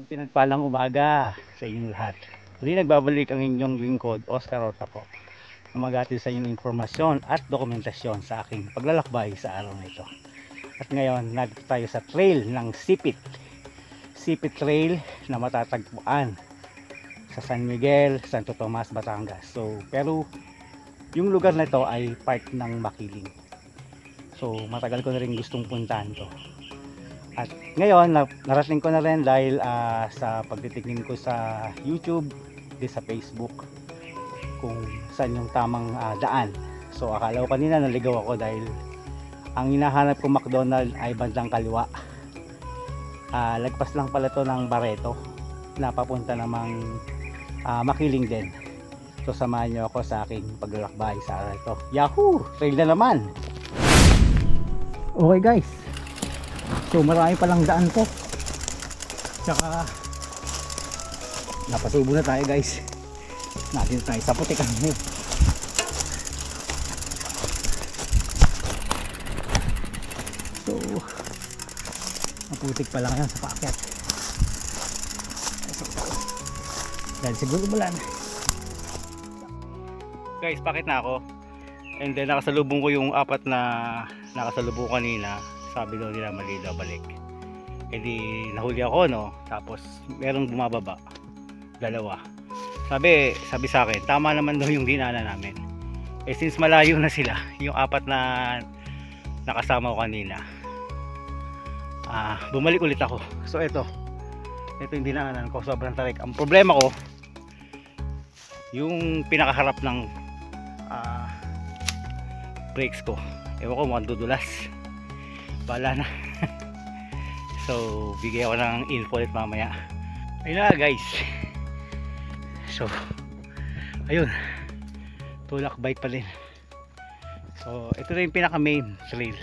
Pinagpalang umaga sa inyong lahat. Muli nagbabalik ang inyong lingkod, Oscar Otapo, na mag-atin sa inyong informasyon at dokumentasyon sa aking paglalakbay sa araw na ito. At ngayon, nandito tayo sa trail ng Sipit. Sipit Trail na matatagpuan sa San Miguel, Santo Tomas, Batangas. Pero yung lugar na ito ay part ng Makiling. So, matagal ko na rin gustong puntahan to. At ngayon, narating ko na rin dahil sa pagtitingin ko sa YouTube, di sa Facebook, kung saan yung tamang daan. So akala ko kanina naligaw ako dahil ang hinahanap ko McDonald ay bandang kaliwa. Lagpas lang pala to ng Barreto na papunta namang Makiling din. So samahan nyo ako sa aking paglalakbay sa araw ito. Yahoo! Trail na naman! Okay guys, so marami palang daan po. Tsaka napatubo na tayo guys. Natin tayo sa putik ano. So maputik pa lang yan sa paakyat. Dahil siguro bulan. Guys, pakit na ako. And then nakasalubong ko yung apat na nakasalubong kanina. Sabi daw nila mali daw balik. E di nahuli ako no. Tapos merong bumababa. Dalawa. Sabi sa akin, tama naman daw yung dinaanan namin. Eh since malayo na sila, yung apat na nakasama ko kanina, bumalik ulit ako. So ito yung dinaanan ko, sobrang tarik. Ang problema ko, yung pinakaharap ng brakes ko, ewan ko mukhang dudulas. Bahala na. So bigay ako ng info ulit mamaya. Ayun na guys. So ayun, tulak bike pa rin. So ito na yung pinaka main trail.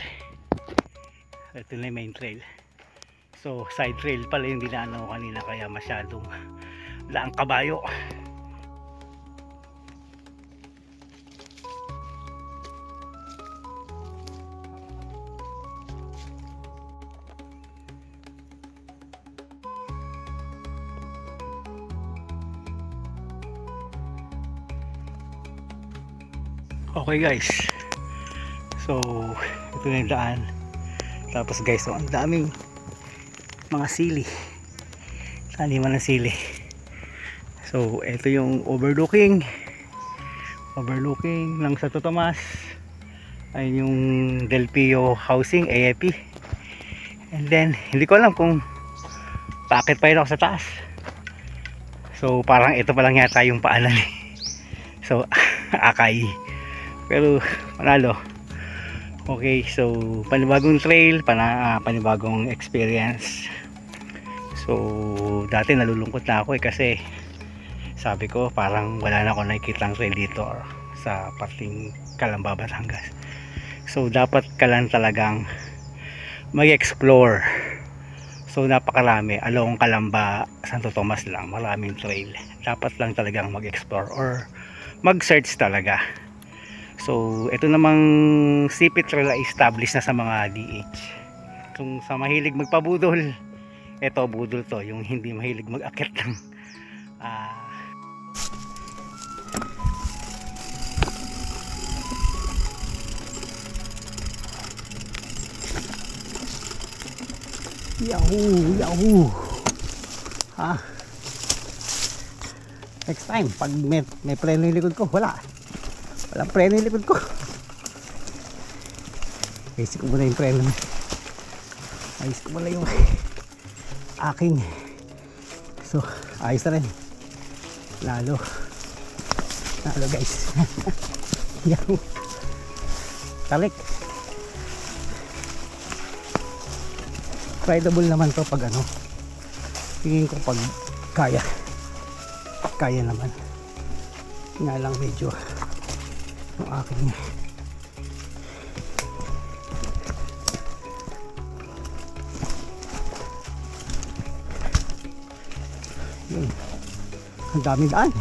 Ito na yung main trail. So side trail pala yung dinaanan ko kanina, kaya masyadong laang kabayo. Okay guys, so ito na yung daan. Tapos guys, so, ang daming mga sili, taniman ng sili. So ito yung overlooking ng Santo Tomas. Ayun yung Del Pio Housing, AFP. And then hindi ko alam kung bakit pa rin ako sa taas. So parang ito pa lang yata yung paanan eh. So akay, pero panalo. Okay, so panibagong trail, panibagong experience. So dati nalulungkot na ako kasi sabi ko parang wala na ako nakikitang trail dito sa parting Calamba, Batangas. So dapat ka lang talagang mag-explore. So napakarami along Calamba, Santo Tomas lang, maraming trail. Dapat lang talagang mag-explore or mag-search talaga. So ito namang Sipit Trail ay established na sa mga DH. Kung sa mahilig magpabudol, ito budol to. Yung hindi mahilig mag-akyat ng Yahoo! Next time pag may preno yung likod ko, walang preno yung likod ko. Ayos ko muna yung preno. Ayos ko muna yung aking. So ayos na rin. Lalo guys. Yahoo! Talik. Rideable naman to pag ano. Tingin ko pag kaya naman. Nga lang medyo yung aking yun, ang daming daan.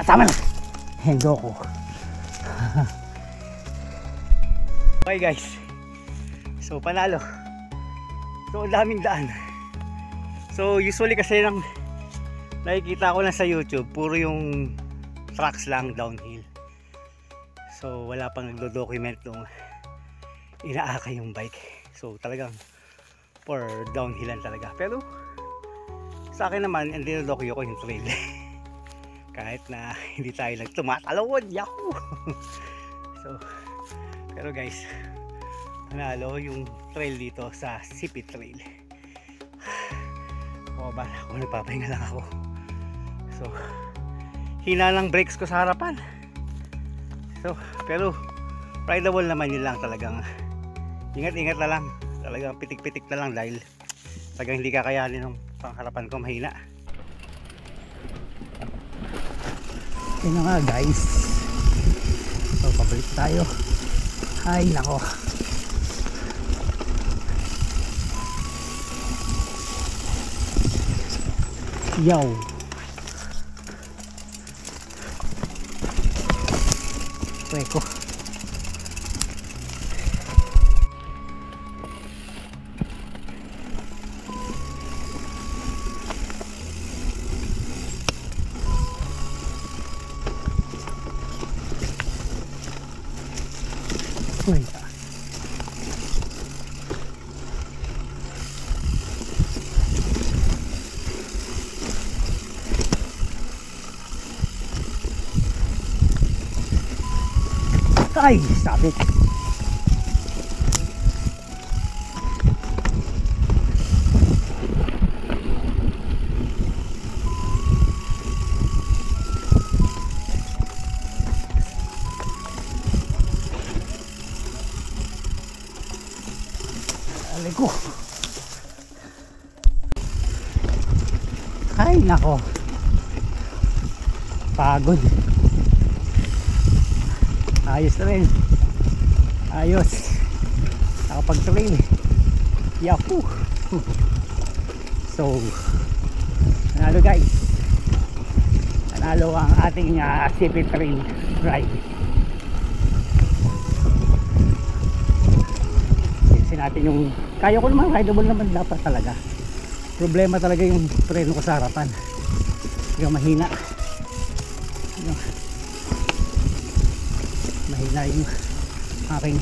Tama na. Hendo ko. Okay guys. So panalo. So daming daan. So usually kasi nang nakikita ko lang sa YouTube, puro yung tracks lang downhill. So wala pang nagdo-document nung inaaka yung bike. So talagang for downhillan talaga. Pero sa akin naman, hindi na-docu ko yung trail. Kahit na hindi tayo nagtumatalawod. Yahoo! So, pero guys, panalo yung trail dito sa Sipi Trail. O ba, ako nagpapahinga lang ako. So, hina ng brakes ko sa harapan. So, pero rideable naman yun lang, talagang ingat-ingat na lang, talagang pitik-pitik na lang dahil talagang hindi kakayanin ng pangharapan ko, mahina. Yun na nga guys. So, pabalik tayo. Ay nako. Yo. Pweko. Uy. Ay, sabit. Aleko. Ay, nako. Pagod. Ayos na rin. Ayos. Nakapag-trail. Yahoo! So, panalo guys. Panalo ang ating Sipi Trail ride. Sinsin natin yung kaya ko naman, rideable naman dapat talaga. Problema talaga yung preno ko sa harapan. Yung mahina. Mahina yung aking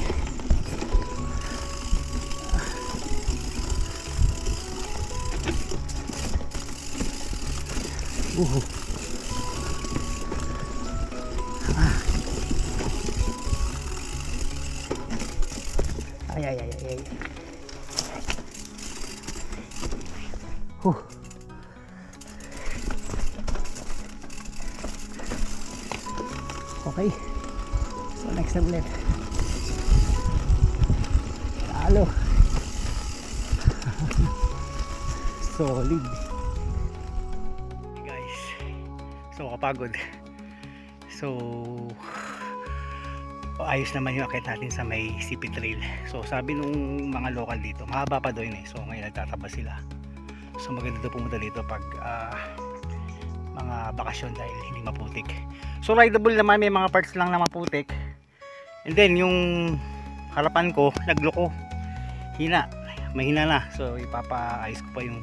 ay ay ay ay. Okay. So next time ulit. Talo. Solid. Guys. So kapagod. So ayos naman yung akit natin sa may Sipi Trail. So sabi nung mga local dito, mahaba pa doon eh. So ngayon nagtataba sila. So maganda daw pumunta dito pag mga bakasyon dahil hindi maputik. So rideable naman, may mga parts lang na maputik. And then yung harapan ko nagloko, hina, mahina na. So ipapaayos ko pa yung